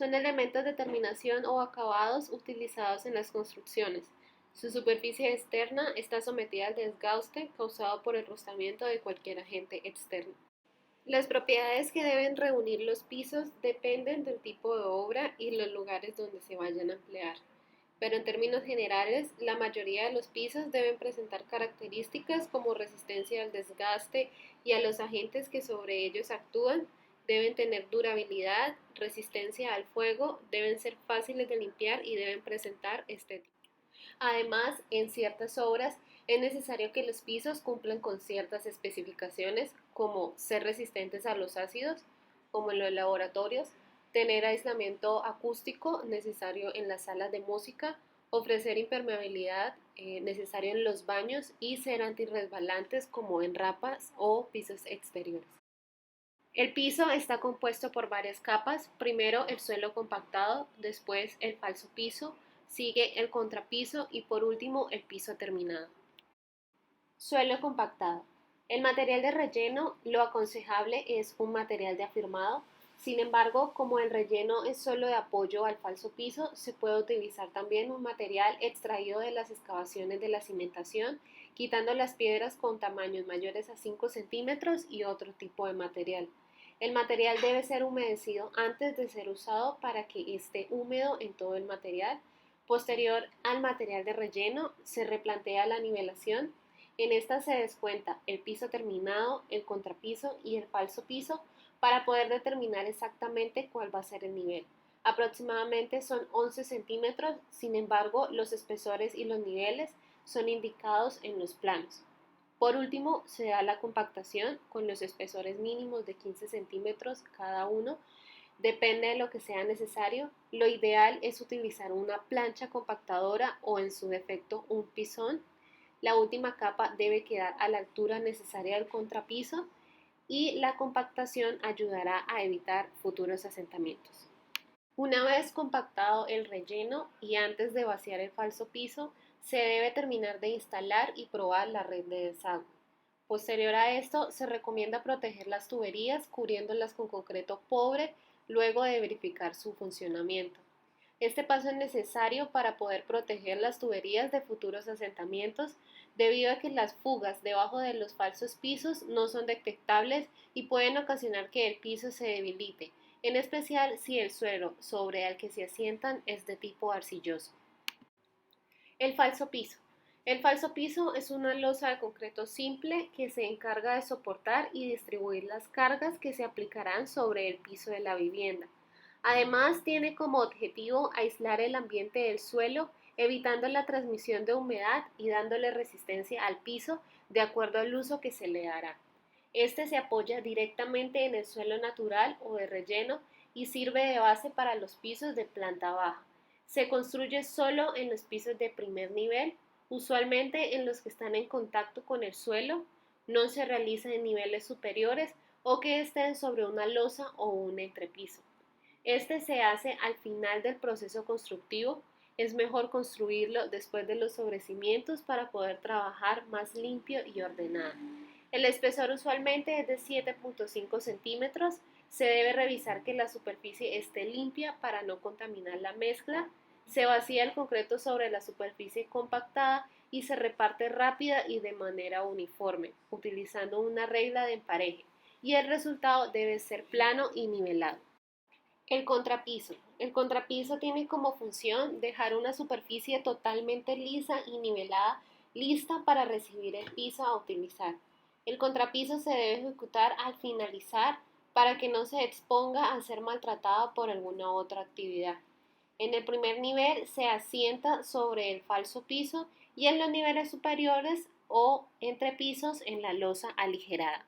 Son elementos de terminación o acabados utilizados en las construcciones. Su superficie externa está sometida al desgaste causado por el rozamiento de cualquier agente externo. Las propiedades que deben reunir los pisos dependen del tipo de obra y los lugares donde se vayan a emplear. Pero en términos generales, la mayoría de los pisos deben presentar características como resistencia al desgaste y a los agentes que sobre ellos actúan, deben tener durabilidad, resistencia al fuego, deben ser fáciles de limpiar y deben presentar estética. Además, en ciertas obras es necesario que los pisos cumplan con ciertas especificaciones, como ser resistentes a los ácidos, como en los laboratorios, tener aislamiento acústico necesario en las salas de música, ofrecer impermeabilidad necesario en los baños y ser antirresbalantes como en rapas o pisos exteriores. El piso está compuesto por varias capas, primero el suelo compactado, después el falso piso, sigue el contrapiso y por último el piso terminado. Suelo compactado. El material de relleno, lo aconsejable es un material de afirmado. Sin embargo, como el relleno es solo de apoyo al falso piso, se puede utilizar también un material extraído de las excavaciones de la cimentación, quitando las piedras con tamaños mayores a 5 centímetros y otro tipo de material. El material debe ser humedecido antes de ser usado para que esté húmedo en todo el material. Posterior al material de relleno, se replantea la nivelación. En esta se descuenta el piso terminado, el contrapiso y el falso piso para poder determinar exactamente cuál va a ser el nivel. Aproximadamente son 11 centímetros, sin embargo, los espesores y los niveles son indicados en los planos. Por último, se da la compactación con los espesores mínimos de 15 centímetros cada uno. Depende de lo que sea necesario. Lo ideal es utilizar una plancha compactadora o en su defecto un pisón. La última capa debe quedar a la altura necesaria del contrapiso y la compactación ayudará a evitar futuros asentamientos. Una vez compactado el relleno y antes de vaciar el falso piso, se debe terminar de instalar y probar la red de desagüe. Posterior a esto, se recomienda proteger las tuberías cubriéndolas con concreto pobre luego de verificar su funcionamiento. Este paso es necesario para poder proteger las tuberías de futuros asentamientos debido a que las fugas debajo de los falsos pisos no son detectables y pueden ocasionar que el piso se debilite, en especial si el suelo sobre el que se asientan es de tipo arcilloso. El falso piso. El falso piso es una losa de concreto simple que se encarga de soportar y distribuir las cargas que se aplicarán sobre el piso de la vivienda. Además, tiene como objetivo aislar el ambiente del suelo, evitando la transmisión de humedad y dándole resistencia al piso de acuerdo al uso que se le dará. Este se apoya directamente en el suelo natural o de relleno y sirve de base para los pisos de planta baja. Se construye solo en los pisos de primer nivel, usualmente en los que están en contacto con el suelo, no se realiza en niveles superiores o que estén sobre una losa o un entrepiso. Este se hace al final del proceso constructivo. Es mejor construirlo después de los sobrecimientos para poder trabajar más limpio y ordenado. El espesor usualmente es de 7.5 centímetros. Se debe revisar que la superficie esté limpia para no contaminar la mezcla. Se vacía el concreto sobre la superficie compactada y se reparte rápida y de manera uniforme, utilizando una regla de empareje. Y el resultado debe ser plano y nivelado. El contrapiso. El contrapiso tiene como función dejar una superficie totalmente lisa y nivelada, lista para recibir el piso a utilizar. El contrapiso se debe ejecutar al finalizar para que no se exponga a ser maltratado por alguna otra actividad. En el primer nivel se asienta sobre el falso piso y en los niveles superiores o entre pisos en la losa aligerada.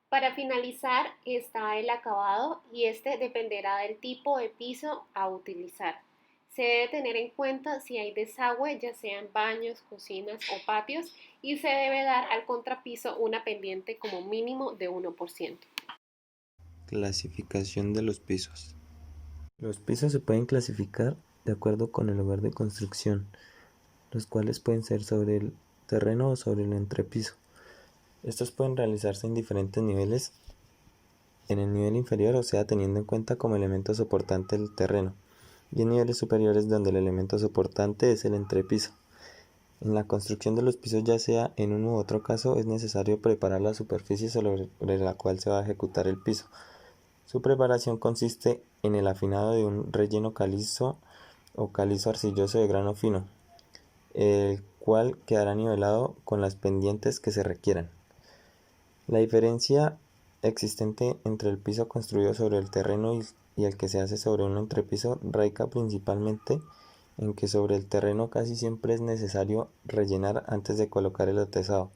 Para finalizar está el acabado y este dependerá del tipo de piso a utilizar. Se debe tener en cuenta si hay desagüe, ya sean baños, cocinas o patios, y se debe dar al contrapiso una pendiente como mínimo de 1%. Clasificación de los pisos. Los pisos se pueden clasificar de acuerdo con el lugar de construcción, los cuales pueden ser sobre el terreno o sobre el entrepiso. Estos pueden realizarse en diferentes niveles en el nivel inferior, o sea, teniendo en cuenta como elemento soportante el terreno, y en niveles superiores donde el elemento soportante es el entrepiso. En la construcción de los pisos, ya sea en uno u otro caso, es necesario preparar la superficie sobre la cual se va a ejecutar el piso. Su preparación consiste en el afinado de un relleno calizo o calizo arcilloso de grano fino, el cual quedará nivelado con las pendientes que se requieran. La diferencia existente entre el piso construido sobre el terreno y el que se hace sobre un entrepiso radica principalmente en que sobre el terreno casi siempre es necesario rellenar antes de colocar el atezado,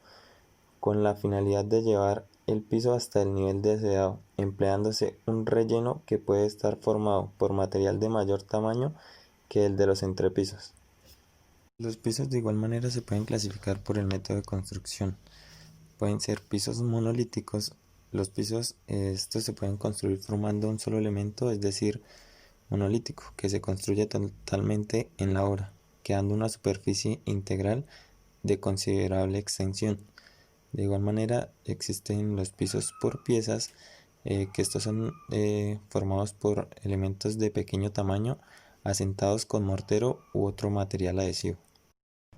con la finalidad de llevar el piso hasta el nivel deseado, empleándose un relleno que puede estar formado por material de mayor tamaño que el de los entrepisos. Los pisos de igual manera se pueden clasificar por el método de construcción. Pueden ser pisos monolíticos. Los pisos estos se pueden construir formando un solo elemento, es decir, monolítico, que se construye totalmente en la obra, quedando una superficie integral de considerable extensión. De igual manera existen los pisos por piezas, que estos son formados por elementos de pequeño tamaño asentados con mortero u otro material adhesivo.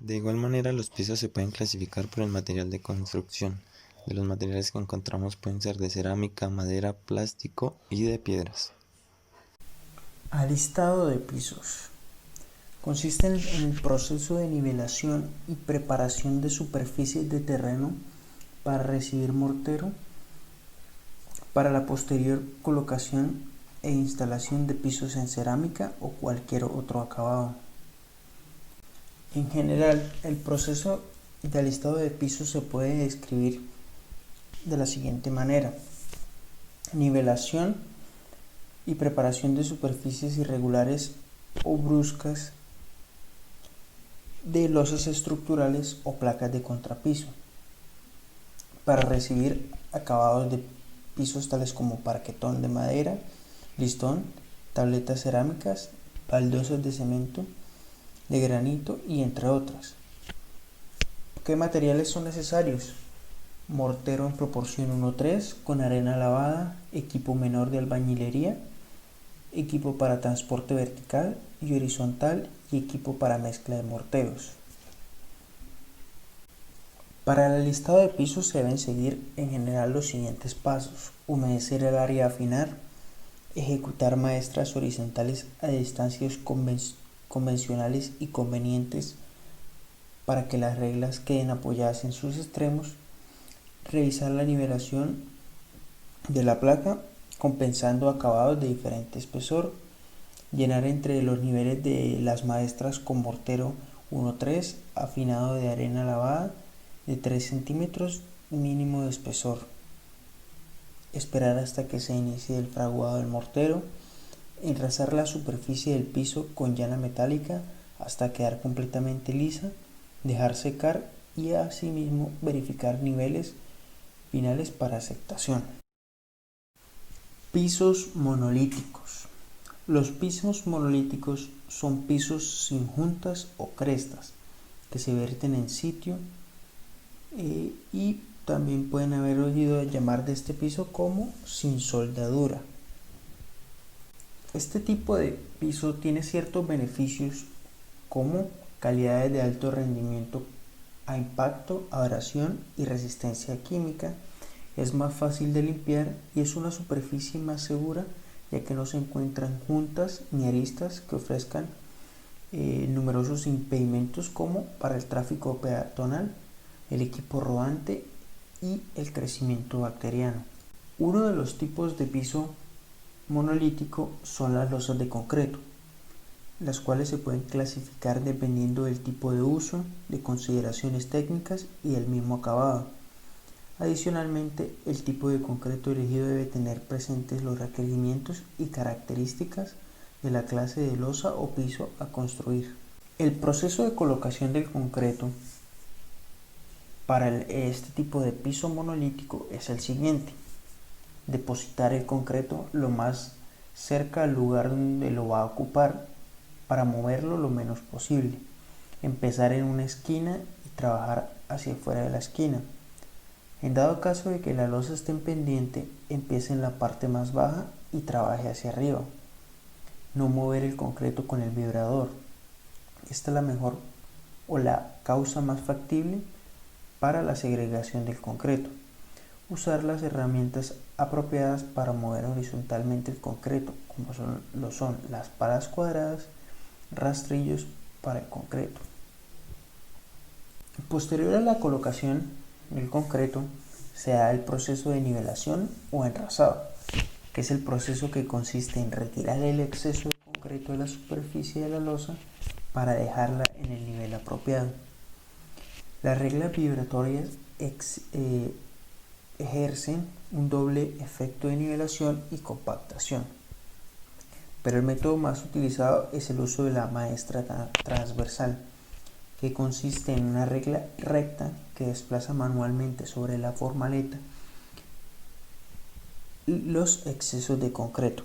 De igual manera, los pisos se pueden clasificar por el material de construcción. De los materiales que encontramos pueden ser de cerámica, madera, plástico y de piedras. Alistado de pisos. Consiste en el proceso de nivelación y preparación de superficies de terreno para recibir mortero para la posterior colocación e instalación de pisos en cerámica o cualquier otro acabado. En general, el proceso de alistado de pisos se puede describir de la siguiente manera: nivelación y preparación de superficies irregulares o bruscas de losas estructurales o placas de contrapiso para recibir acabados de pisos tales como parquetón de madera, listón, tabletas cerámicas, baldosas de cemento, de granito y entre otras. ¿Qué materiales son necesarios? Mortero en proporción 1:3 con arena lavada, equipo menor de albañilería, equipo para transporte vertical y horizontal y equipo para mezcla de morteros. Para el alistado de pisos se deben seguir en general los siguientes pasos: humedecer el área a afinar, ejecutar maestras horizontales a distancias convencionales y convenientes para que las reglas queden apoyadas en sus extremos, revisar la nivelación de la placa compensando acabados de diferente espesor, llenar entre los niveles de las maestras con mortero 1:3 afinado de arena lavada de 3 centímetros mínimo de espesor, esperar hasta que se inicie el fraguado del mortero, enrasar la superficie del piso con llana metálica hasta quedar completamente lisa, dejar secar y asimismo verificar niveles finales para aceptación. Pisos monolíticos. Los pisos monolíticos son pisos sin juntas o crestas que se vierten en sitio, y también pueden haber oído llamar de este piso como sin soldadura. Este tipo de piso tiene ciertos beneficios como calidades de alto rendimiento a impacto, abrasión y resistencia química. Es más fácil de limpiar y es una superficie más segura, ya que no se encuentran juntas ni aristas que ofrezcan numerosos impedimentos como para el tráfico peatonal, el equipo rodante y el crecimiento bacteriano. Uno de los tipos de piso monolítico son las losas de concreto, las cuales se pueden clasificar dependiendo del tipo de uso, de consideraciones técnicas y del mismo acabado. Adicionalmente, el tipo de concreto elegido debe tener presentes los requerimientos y características de la clase de losa o piso a construir. El proceso de colocación del concreto para este tipo de piso monolítico es el siguiente: depositar el concreto lo más cerca al lugar donde lo va a ocupar para moverlo lo menos posible. Empezar en una esquina y trabajar hacia afuera de la esquina. En dado caso de que la losa esté en pendiente, empiece en la parte más baja y trabaje hacia arriba. No mover el concreto con el vibrador. Esta es la mejor o la causa más factible para la segregación del concreto. Usar las herramientas apropiadas para mover horizontalmente el concreto, como son las palas cuadradas, rastrillos para el concreto. Posterior a la colocación del concreto, se da el proceso de nivelación o enrasado, que es el proceso que consiste en retirar el exceso de concreto de la superficie de la losa para dejarla en el nivel apropiado. Las reglas vibratorias ejercen un doble efecto de nivelación y compactación, pero el método más utilizado es el uso de la maestra transversal, que consiste en una regla recta que desplaza manualmente sobre la formaleta los excesos de concreto.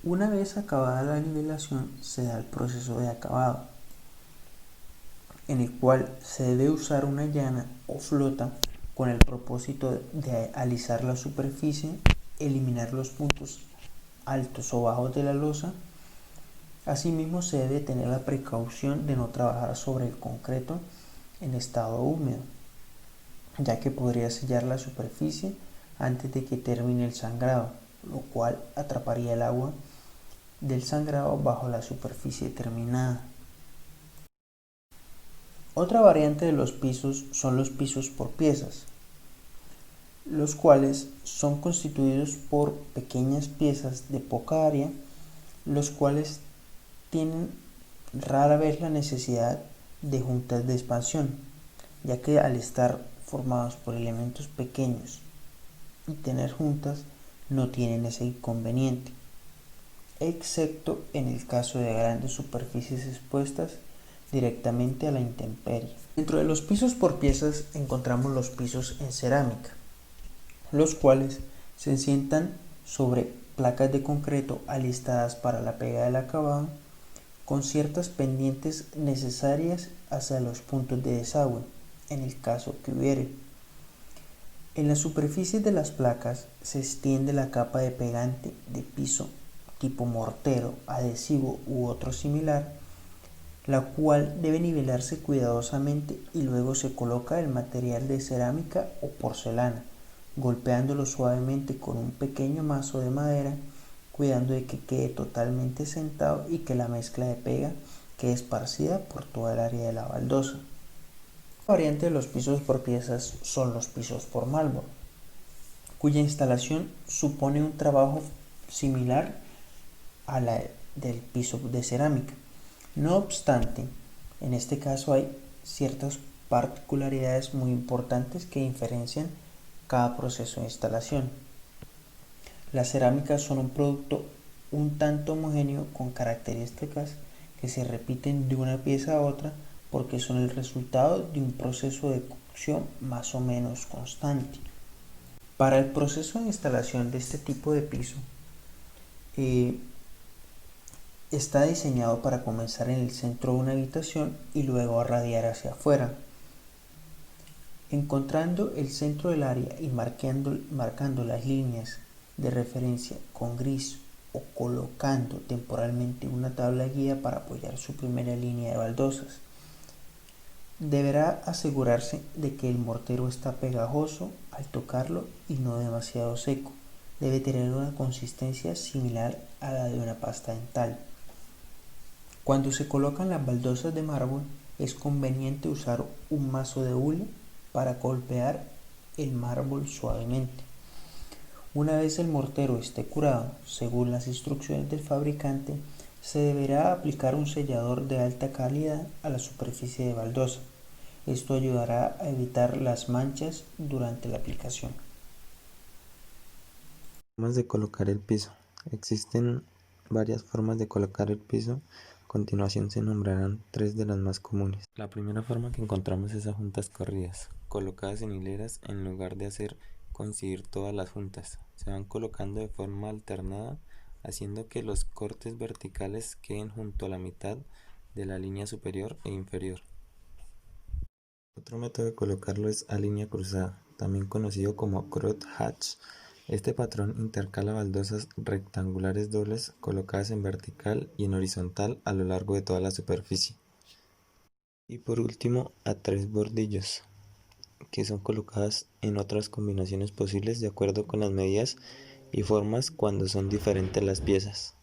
Una vez acabada la nivelación, se da el proceso de acabado, en el cual se debe usar una llana o flota con el propósito de alisar la superficie, eliminar los puntos altos o bajos de la losa. Asimismo, se debe tener la precaución de no trabajar sobre el concreto en estado húmedo, ya que podría sellar la superficie antes de que termine el sangrado, lo cual atraparía el agua del sangrado bajo la superficie terminada. Otra variante de los pisos son los pisos por piezas, los cuales son constituidos por pequeñas piezas de poca área, los cuales tienen rara vez la necesidad de juntas de expansión, ya que al estar formados por elementos pequeños y tener juntas no tienen ese inconveniente, excepto en el caso de grandes superficies expuestas directamente a la intemperie. Dentro de los pisos por piezas encontramos los pisos en cerámica, los cuales se sientan sobre placas de concreto alistadas para la pega del acabado, con ciertas pendientes necesarias hacia los puntos de desagüe, en el caso que hubiere. En las superficies de las placas se extiende la capa de pegante de piso tipo mortero, adhesivo u otro similar, la cual debe nivelarse cuidadosamente y luego se coloca el material de cerámica o porcelana, golpeándolo suavemente con un pequeño mazo de madera, cuidando de que quede totalmente sentado y que la mezcla de pega quede esparcida por toda el área de la baldosa. La variante de los pisos por piezas son los pisos por mármol, cuya instalación supone un trabajo similar a la del piso de cerámica. No obstante, en este caso hay ciertas particularidades muy importantes que diferencian cada proceso de instalación. Las cerámicas son un producto un tanto homogéneo con características que se repiten de una pieza a otra porque son el resultado de un proceso de cocción más o menos constante. Para el proceso de instalación de este tipo de piso, está diseñado para comenzar en el centro de una habitación y luego radiar hacia afuera, encontrando el centro del área y marcando las líneas de referencia con gris o colocando temporalmente una tabla guía para apoyar su primera línea de baldosas. Deberá asegurarse de que el mortero está pegajoso al tocarlo y no demasiado seco. Debe tener una consistencia similar a la de una pasta dental. Cuando se colocan las baldosas de mármol, es conveniente usar un mazo de hule para golpear el mármol suavemente. Una vez el mortero esté curado, según las instrucciones del fabricante, se deberá aplicar un sellador de alta calidad a la superficie de baldosa. Esto ayudará a evitar las manchas durante la aplicación. Formas de colocar el piso. Existen varias formas de colocar el piso. A continuación se nombrarán 3 de las más comunes. La primera forma que encontramos es a juntas corridas, colocadas en hileras en lugar de hacer coincidir todas las juntas. Se van colocando de forma alternada, haciendo que los cortes verticales queden junto a la mitad de la línea superior e inferior. Otro método de colocarlo es a línea cruzada, también conocido como crosshatch. Este patrón intercala baldosas rectangulares dobles colocadas en vertical y en horizontal a lo largo de toda la superficie. Y por último, a tres bordillos, que son colocadas en otras combinaciones posibles de acuerdo con las medidas y formas cuando son diferentes las piezas.